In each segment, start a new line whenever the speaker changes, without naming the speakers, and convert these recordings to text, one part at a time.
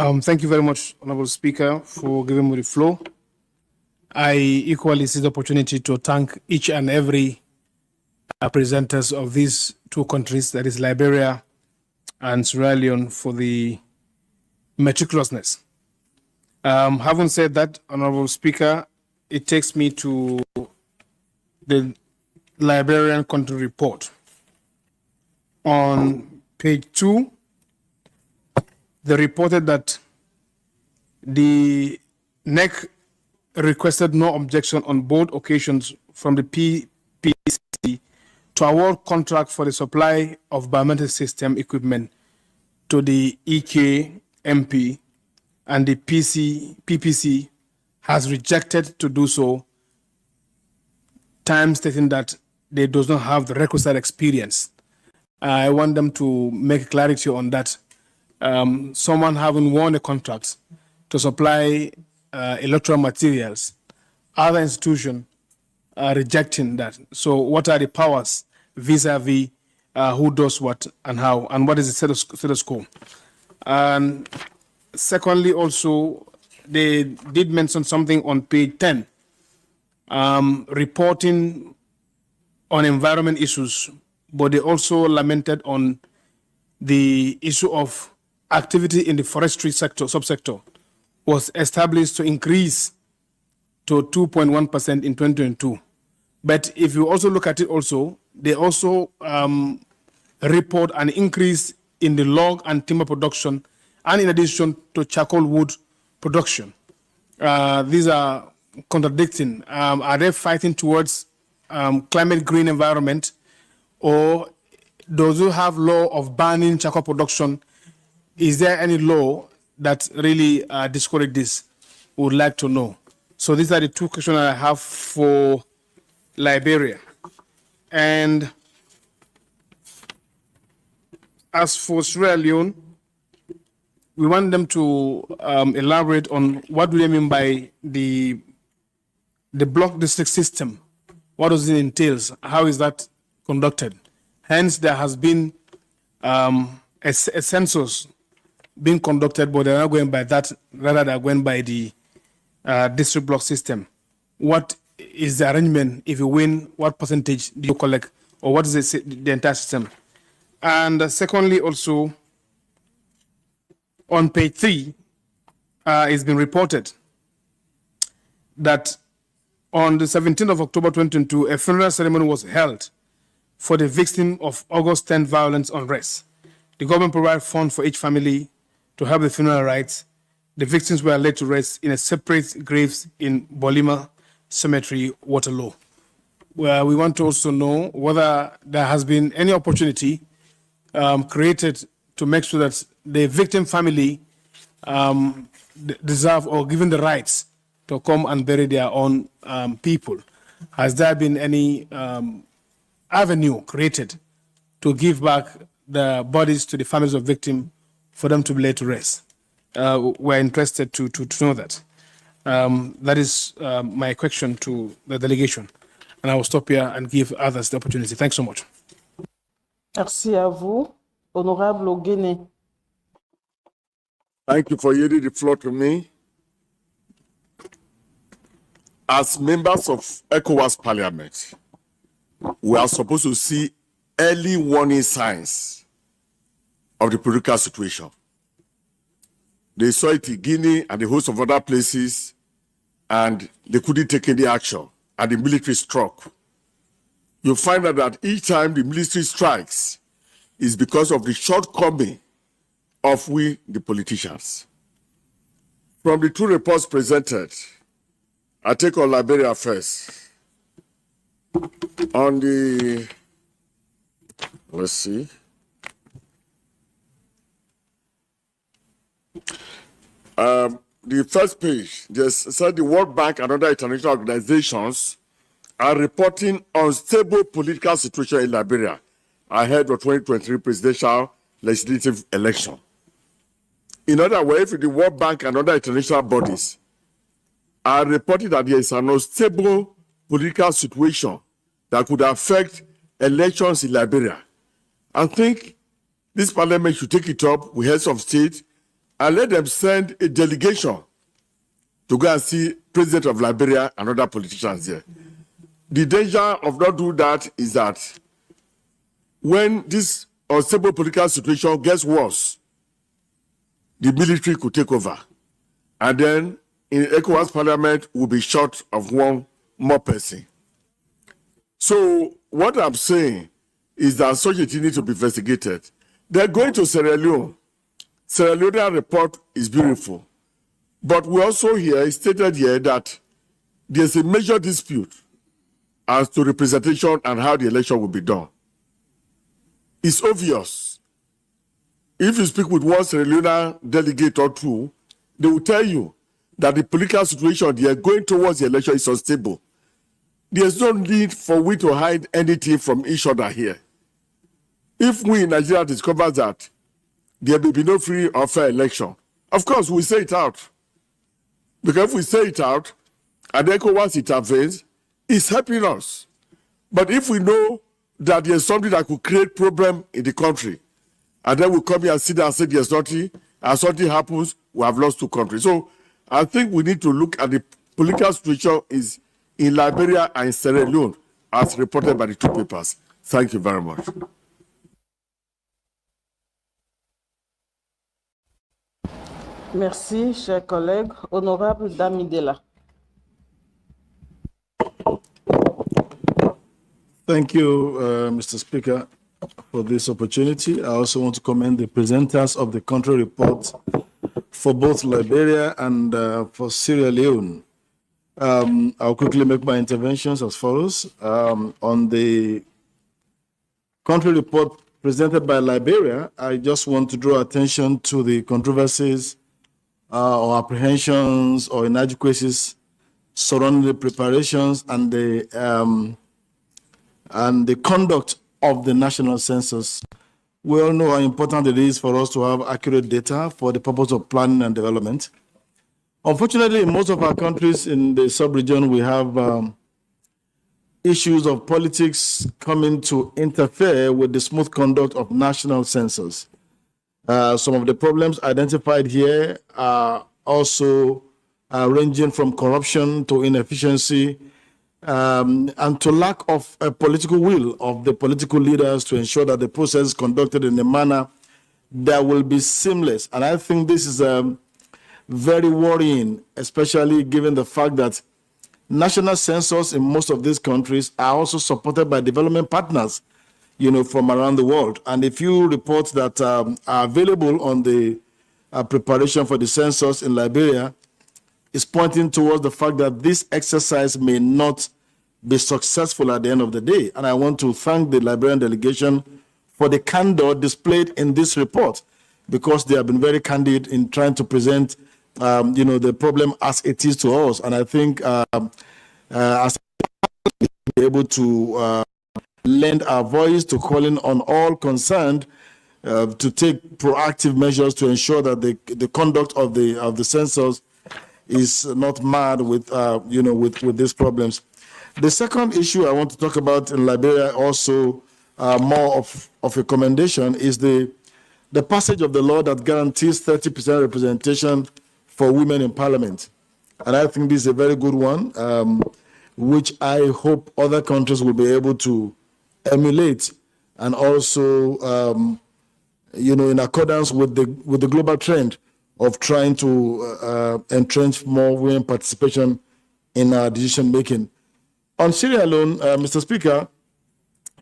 Thank you very much, Honorable Speaker, for giving me the floor. I equally see the opportunity to thank each and every presenters of these two countries, that is Liberia and Sierra Leone, for the meticulousness. Having said that, Honorable Speaker, it takes me to the Liberian country report. On page 2, they reported that the NEC requested no objection on both occasions from the PPC to award contract for the supply of biometric system equipment to the EKMP, and the PPC has rejected to do so, time stating that they do not have the requisite experience. I want them to make clarity on that. Someone having won a contract to supply electoral materials, other institutions are rejecting that. So what are the powers vis-a-vis who does what and how, and what is the status quo? And secondly, also, they did mention something on page 10, reporting on environment issues, but they also lamented on the issue of activity in the forestry sector, subsector, was established to increase to 2.1% in 2022. But if you also look at it also, they also report an increase in the log and timber production, and in addition to charcoal wood production. These are contradicting. Are they fighting towards climate green environment, or those who have law of banning charcoal production? Is there any law that really discourages this? We would like to know. So these are the two questions I have for Liberia. And as for Sierra Leone, we want them to elaborate on what do they mean by the block district system. What does it entail? How is that conducted? Hence, there has been a census being conducted, but they're not going by that, rather they're going by the district block system. What is the arrangement? If you win, what percentage do you collect, or what is the entire system? And secondly, also, on page 3, it's been reported that on the 17th of October 2022, a funeral ceremony was held for the victim of August 10th violence unrest. The government provided funds for each family to have the funeral rites. The victims were laid to rest in a separate graves in Bolima Cemetery, Waterloo. Well, we want to also know whether there has been any opportunity created to make sure that the victim family deserve or given the rights to come and bury their own people. Has there been any avenue created to give back the bodies to the families of victims for them to be laid to rest? We're interested to know that. That is my question to the delegation. And I will stop here and give others the opportunity. Thanks so much.
Merci à vous, Honorable Ogene.
Thank you for yielding the floor to me. As members of ECOWAS Parliament, we are supposed to see early warning signs of the political situation. They saw it in Guinea and a host of other places, and they couldn't take any action, and the military struck. You find out that each time the military strikes is because of the shortcoming of we, the politicians. From the two reports presented, I take on Liberia first. On the, let's see. The first page just said the World Bank and other international organizations are reporting unstable political situation in Liberia ahead of 2023 presidential legislative election. In other words, the World Bank and other international bodies are reporting that there is an unstable political situation that could affect elections in Liberia. I think this parliament should take it up with heads of state and let them send a delegation to go and see President of Liberia and other politicians here. The danger of not doing that is that when this unstable political situation gets worse, the military could take over. And then in ECOWAS Parliament will be short of one more person. So what I'm saying is that such a thing needs to be investigated. They're going to Sierra Leone. Sierra Leone report is beautiful. But we also hear, it's stated here that there's a major dispute as to representation and how the election will be done. It's obvious. If you speak with one Sierra Leone delegate or two, they will tell you that the political situation they are going towards the election is unstable. There's no need for we to hide anything from each other here. If we in Nigeria discover that there will be no free or fair election, of course we say it out. Because if we say it out, and ECOWAS intervenes, it's helping us. But if we know that there's something that could create problem in the country, and then we come here and sit down and say there's nothing, and something happens, we have lost two countries. So I think we need to look at the political situation is in Liberia and in Sierra Leone, as reported by the two papers. Thank you very much.
Merci, chers collègues. Honorable Damidela.
Thank you, Mr. Speaker, for this opportunity. I also want to commend the presenters of the country report for both Liberia and for Sierra Leone. I'll quickly make my interventions as follows. On the country report presented by Liberia, I just want to draw attention to the controversies or apprehensions or inadequacies surrounding the preparations and the conduct of the national census. We all know how important it is for us to have accurate data for the purpose of planning and development. Unfortunately, in most of our countries in the sub-region, we have issues of politics coming to interfere with the smooth conduct of national census. Some of the problems identified here are also ranging from corruption to inefficiency and to lack of a political will of the political leaders to ensure that the process is conducted in a manner that will be seamless. And I think this is very worrying, especially given the fact that national census in most of these countries are also supported by development partners, from around the world. And if you reports that are available on the preparation for the census in Liberia, is pointing towards the fact that this exercise may not be successful at the end of the day. And I want to thank the Liberian delegation for the candor displayed in this report, because they have been very candid in trying to present, the problem as it is to us. And I think as we be able to lend our voice to calling on all concerned to take proactive measures to ensure that the conduct of the census is not mad with with these problems. The second issue I want to talk about in Liberia, also more of a commendation, is the passage of the law that guarantees 30% representation for women in parliament. And I think this is a very good one, which I hope other countries will be able to emulate, and also, in accordance with the global trend of trying to entrench more women participation in our decision making. On Sierra Leone, Mr. Speaker,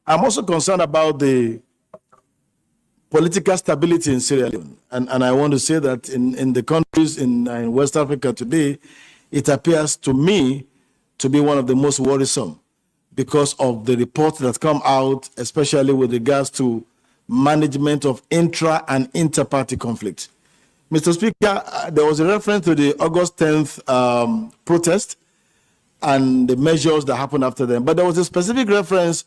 I'm also concerned about the political stability in Sierra Leone. And I want to say that in the countries in West Africa today, it appears to me to be one of the most worrisome because of the reports that come out, especially with regards to management of intra and inter-party conflict. Mr. Speaker, there was a reference to the August 10th protest and the measures that happened after them, but there was a specific reference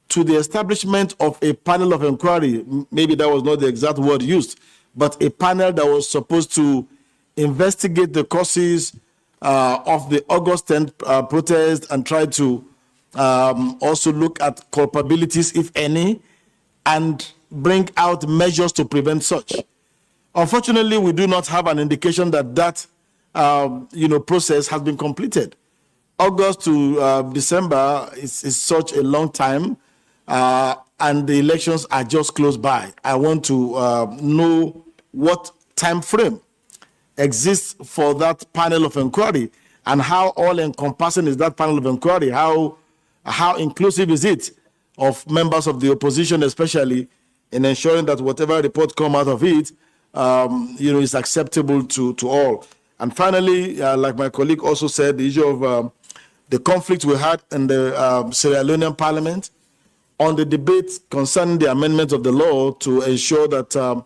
to the establishment of a panel of inquiry. Maybe that was not the exact word used, but a panel that was supposed to investigate the causes of the August 10th protest and try to also look at culpabilities, if any, and bring out measures to prevent such. Unfortunately, we do not have an indication that that process has been completed. August to December is such a long time, and the elections are just close by. I want to know what time frame exists for that panel of inquiry, and how all-encompassing is that panel of inquiry? How inclusive is it of members of the opposition, especially in ensuring that whatever report come out of it, is acceptable to all. And finally, like my colleague also said, the issue of the conflict we had in the Sierra Leonean Parliament on the debate concerning the amendment of the law to ensure that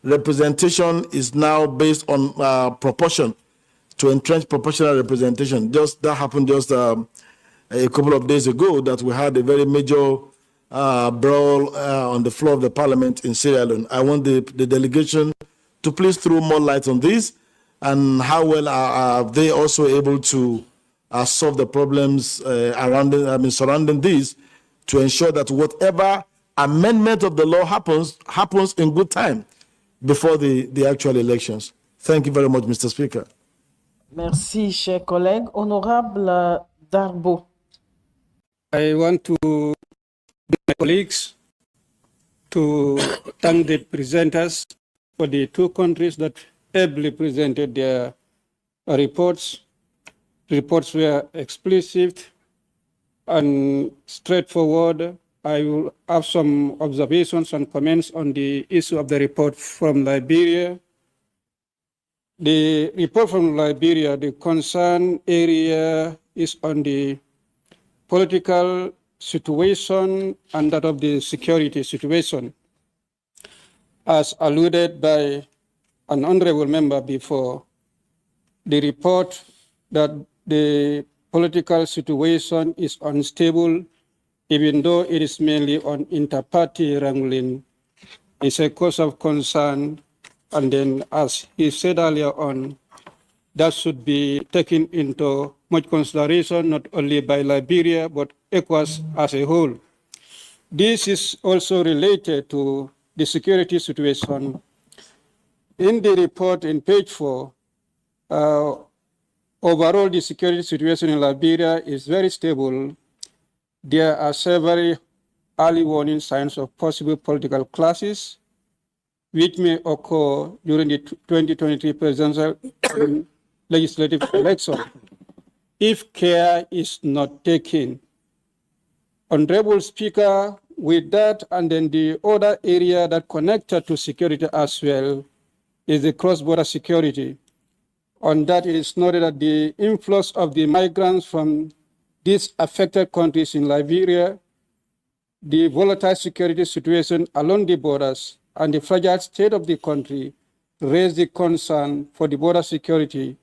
representation is now based on proportion, to entrench proportional representation. That happened just a couple of days ago, that we had a very major brawl on the floor of the parliament in Sierra Leone. I want the delegation to please throw more light on this, and how well are they also able to solve the problems surrounding this, to ensure that whatever amendment of the law happens in good time before the actual elections. Thank you very much, Mr. Speaker.
Merci, cher collègue. Honorable Darbo.
I want to my colleagues to thank the presenters for the two countries that ably presented their reports. Reports were explicit and straightforward. I will have some observations and comments on the issue of the report from Liberia. The report from Liberia, the concern area is on the political situation and that of the security situation. As alluded by an honorable member before, the report that the political situation is unstable, even though it is mainly on inter-party wrangling, is a cause of concern. And then, as he said earlier on, that should be taken into much consideration, not only by Liberia, but ECOWAS as a whole. This is also related to the security situation. In the report in page 4, overall the security situation in Liberia is very stable. There are several early warning signs of possible political clashes, which may occur during the 2023 presidential legislative election if care is not taken. Honorable Speaker, with that, and then the other area that connected to security as well is the cross-border security. On that, it is noted that the influx of the migrants from these affected countries in Liberia, the volatile security situation along the borders, and the fragile state of the country raise the concern for the border security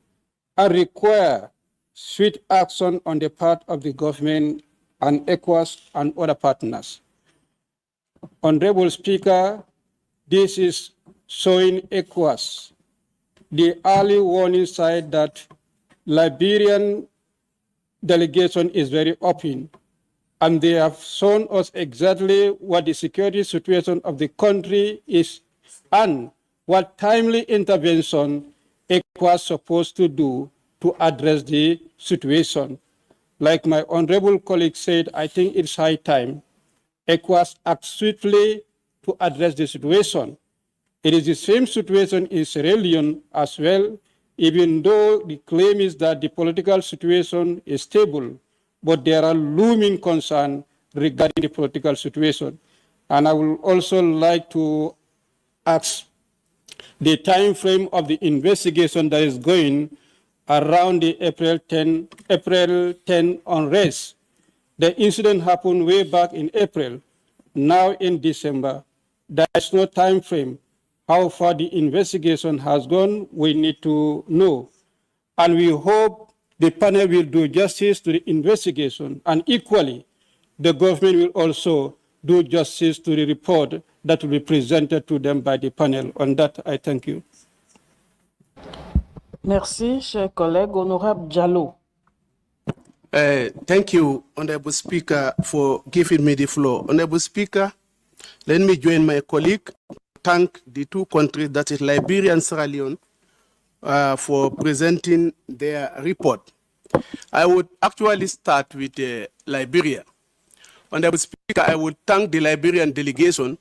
and require swift action on the part of the government and ECOWAS and other partners. Honorable Speaker, this is showing ECOWAS the early warning sign that Liberian delegation is very open, and they have shown us exactly what the security situation of the country is and what timely intervention ECOWAS is supposed to do to address the situation. Like my honorable colleague said, I think it's high time ECOWAS acts swiftly to address the situation. It is the same situation in Sierra Leone as well, even though the claim is that the political situation is stable, but there are looming concerns regarding the political situation. And I would also like to ask the time frame of the investigation that is going around the April 10 unrest. The incident happened way back in April. Now in December, there is no time frame. How far the investigation has gone, we need to know. And we hope the panel will do justice to the investigation, and equally, the government will also do justice to the report that will be presented to them by the panel. On that, I thank you.
Merci, cher collègue. Honorable Diallo.
Thank you, Honorable Speaker, for giving me the floor. Honorable Speaker, let me join my colleague thank the two countries, that is Liberia and Sierra Leone, for presenting their report. I would actually start with Liberia. Honorable Speaker, I would thank the Liberian delegation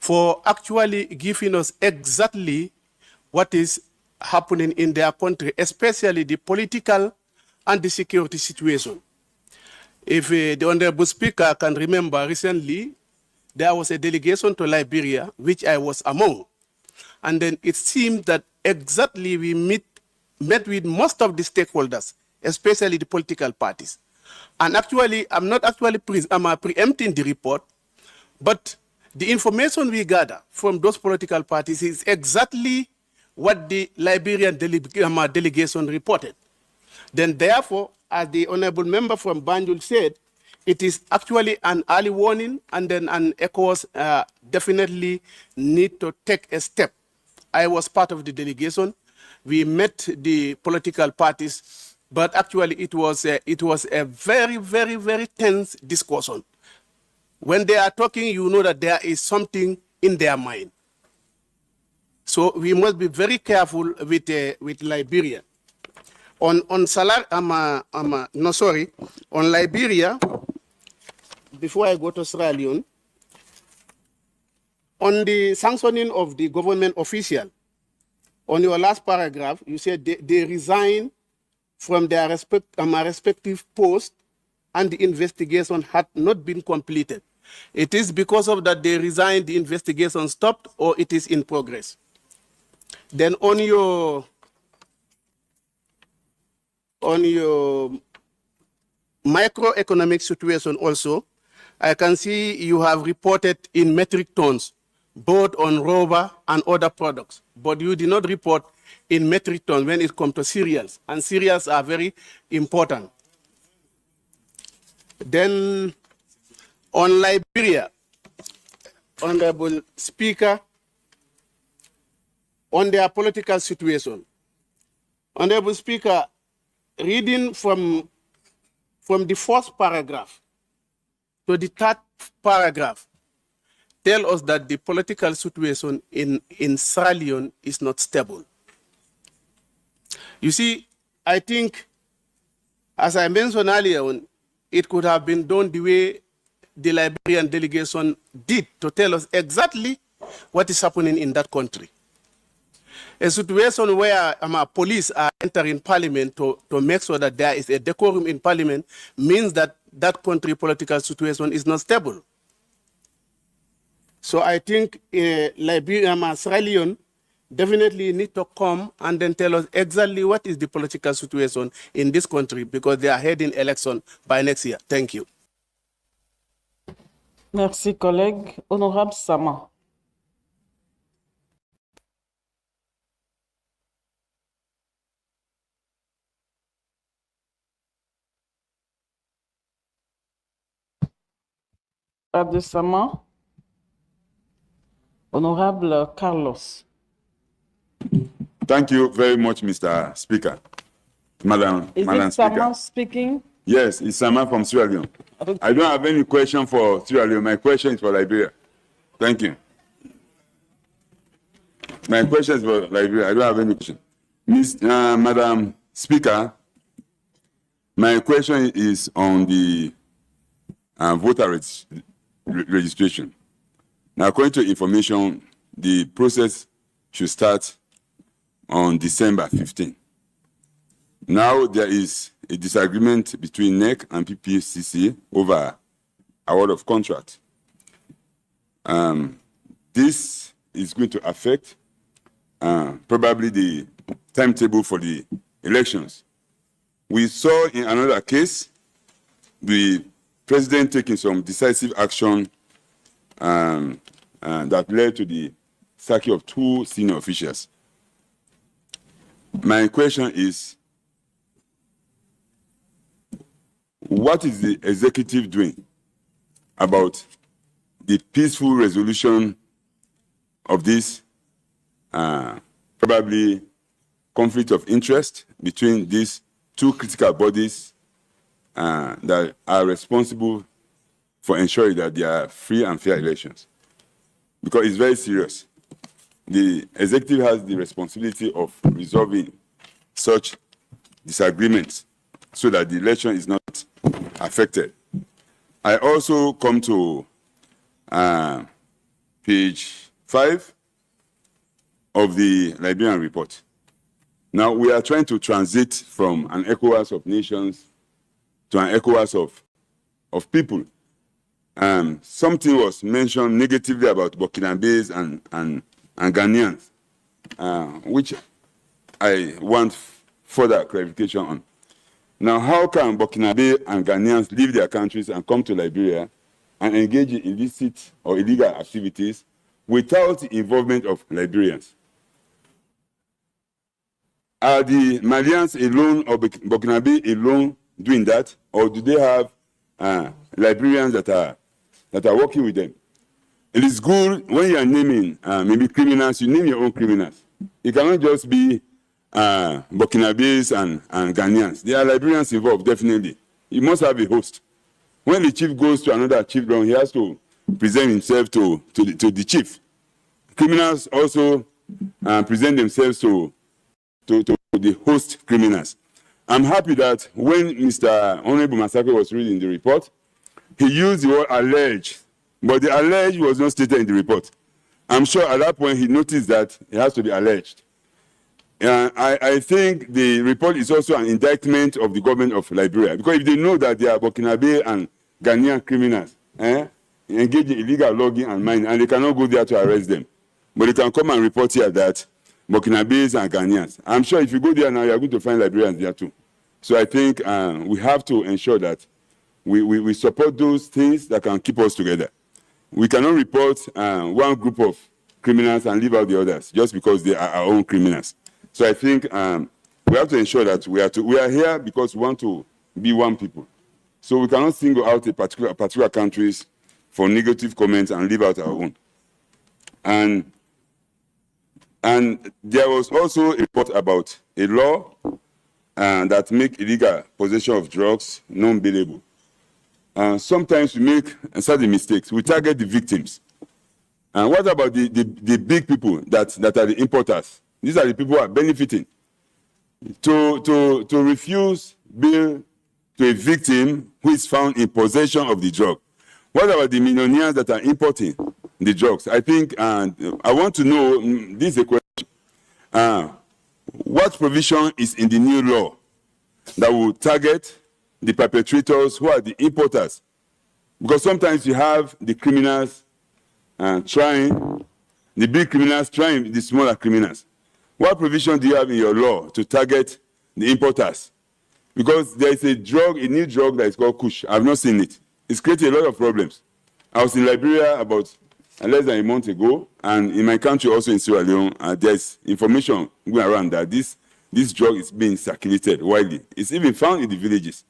for actually giving us exactly what is happening in their country, especially the political and the security situation. If the Honorable Speaker can remember, recently there was a delegation to Liberia, which I was among. And then it seemed that exactly we met with most of the stakeholders, especially the political parties. And actually, I'm not actually preempting the report, but the information we gather from those political parties is exactly what the Liberian delegation reported. Then therefore, as the honorable member from Banjul said, it is actually an early warning, and then an ECOWAS definitely need to take a step. I was part of the delegation. We met the political parties, but actually it was a very, very, very tense discussion. When they are talking, you know that there is something in their mind. So we must be very careful with Liberia. On Liberia, before I go to Sierra Leone, on the sanctioning of the government official, on your last paragraph, you said they resign from their respective posts and the investigation had not been completed. It is because of that they resigned, the investigation stopped, or it is in progress. Then on your microeconomic situation also, I can see you have reported in metric tons, both on rubber and other products, but you did not report in metric tons when it comes to cereals, and cereals are very important. Then on Liberia, Honorable Speaker, on their political situation, Honorable Speaker, reading from the first paragraph to the third paragraph, tell us that the political situation in Sierra Leone is not stable. You see, I think, as I mentioned earlier on, it could have been done the way the Liberian delegation did, to tell us exactly what is happening in that country. A situation where police are entering parliament to make sure that there is a decorum in parliament means that that country political situation is not stable. So I think Liberia, Sierra Leone definitely need to come and then tell us exactly what is the political situation in this country, because they are heading election by next year. Thank you.
Merci, collègue. Honorable Sama. Abdel Sama. Honorable Carlos.
Thank you very much, Mr. Speaker. Madam
Is
Speaker.
Sama speaking?
Yes, it's Sama from Sierra Leone.
Okay.
I don't have any question for Sierra Leone. My question is for Liberia. Thank you. My question is for Liberia. I don't have any question. Madam Speaker, my question is on the voter registration. Now, according to information, the process should start on December 15. Now there is a disagreement between NEC and PPCC over award of contract. This is going to affect probably the timetable for the elections. We saw in another case the president taking some decisive action that led to the sacking of 2 senior officials. My question is, what is the executive doing about the peaceful resolution of this probably conflict of interest between these 2 critical bodies that are responsible for ensuring that there are free and fair elections? Because it's very serious. the executive has the responsibility of resolving such disagreements so that the election is not affected. I also come to page 5 of the Liberian report. Now, we are trying to transit from an ECOWAS of nations to an ECOWAS of people. Something was mentioned negatively about Burkinabés and Ghanaians, which I want further clarification on. Now, how can Burkinabe and Ghanaians leave their countries and come to Liberia and engage in illicit or illegal activities without the involvement of Liberians? Are the Malians alone or Burkinabe alone doing that, or do they have Liberians that are working with them? It is good when you are naming maybe criminals, you name your own criminals. It cannot just be Burkinabés and Ghanaians. There are Liberians involved, definitely. You must have a host. When the chief goes to another chiefdom, he has to present himself to the chief. Criminals also present themselves to the host criminals. I'm happy that when Mr. Honorable Masako was reading the report, he used the word alleged, but the alleged was not stated in the report. I'm sure at that point he noticed that it has to be alleged. I think the report is also an indictment of the government of Liberia, because if they know that they are Burkinabe and Ghanaian criminals engaged in illegal logging and mining, and they cannot go there to arrest them, but they can come and report here that Burkinabés and Ghanaians. I'm sure if you go there now, you are going to find Liberians there too. So I think we have to ensure that we support those things that can keep us together. We cannot report one group of criminals and leave out the others just because they are our own criminals. So I think we have to ensure that we are here because we want to be one people. So we cannot single out a particular countries for negative comments and leave out our own. And there was also a report about a law that make illegal possession of drugs non-bailable. Sometimes we make certain mistakes. We target the victims. And what about the big people that are the importers? These are the people who are benefiting. To refuse bail to a victim who is found in possession of the drug. What about the millionaires that are importing the drugs? I think I want to know, this is a question, what provision is in the new law that will target the perpetrators who are the importers? Because sometimes you have the criminals trying, the big criminals trying the smaller criminals. What provision do you have in your law to target the importers? Because there is a new drug that is called Kush. I've not seen it. It's created a lot of problems. I was in Liberia about less than a month ago, and in my country also in Sierra Leone, there's information going around that this drug is being circulated widely. It's even found in the villages.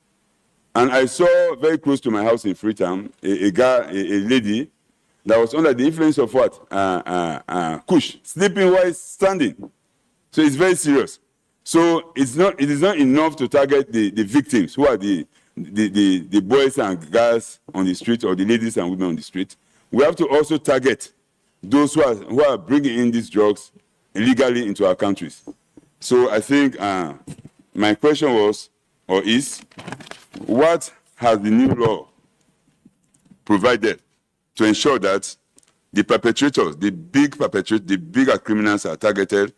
And I saw very close to my house in Freetown, a lady that was under the influence of what? Kush, sleeping while standing. So it's very serious. So it is not enough to target the victims, who are the boys and girls on the street, or the ladies and women on the street. We have to also target those who are bringing in these drugs illegally into our countries. So I think my question was, or is, what has the new law provided to ensure that the perpetrators, the bigger criminals are targeted,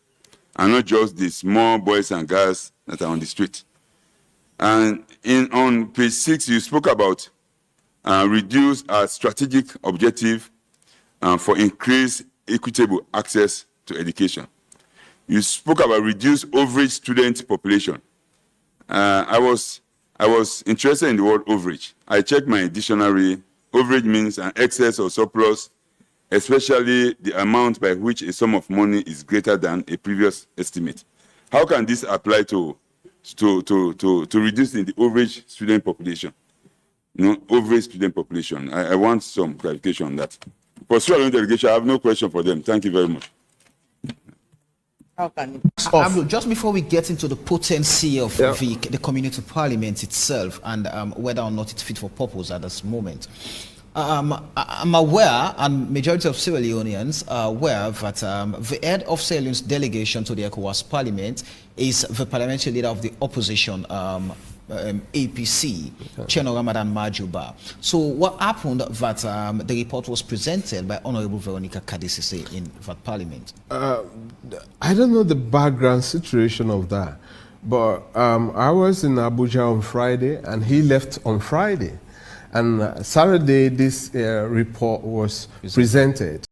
and not just the small boys and girls that are on the street? And on page 6, you spoke about reduce our strategic objective for increased equitable access to education. You spoke about reduced overage student population. I was interested in the word overage. I checked my dictionary. Overage means an excess or surplus, especially the amount by which a sum of money is greater than a previous estimate. How can this apply to reducing the overage student population? Overage student population. I want some clarification on that. For Sierra Leone delegation, I have no question for them. Thank you very much.
How can you... Just before we get into the potency of the community parliament itself and whether or not it's fit for purpose at this moment, I'm aware, and majority of Sierra Leoneans are aware that the head of Sierra Leone's delegation to the ECOWAS Parliament is the parliamentary leader of the opposition, APC, Cheno Ramadan Majuba. So what happened that the report was presented by Honorable Veronica Kadisise in that parliament?
I don't know the background situation of that, but I was in Abuja on Friday and he left on Friday. And Saturday, this report was presented.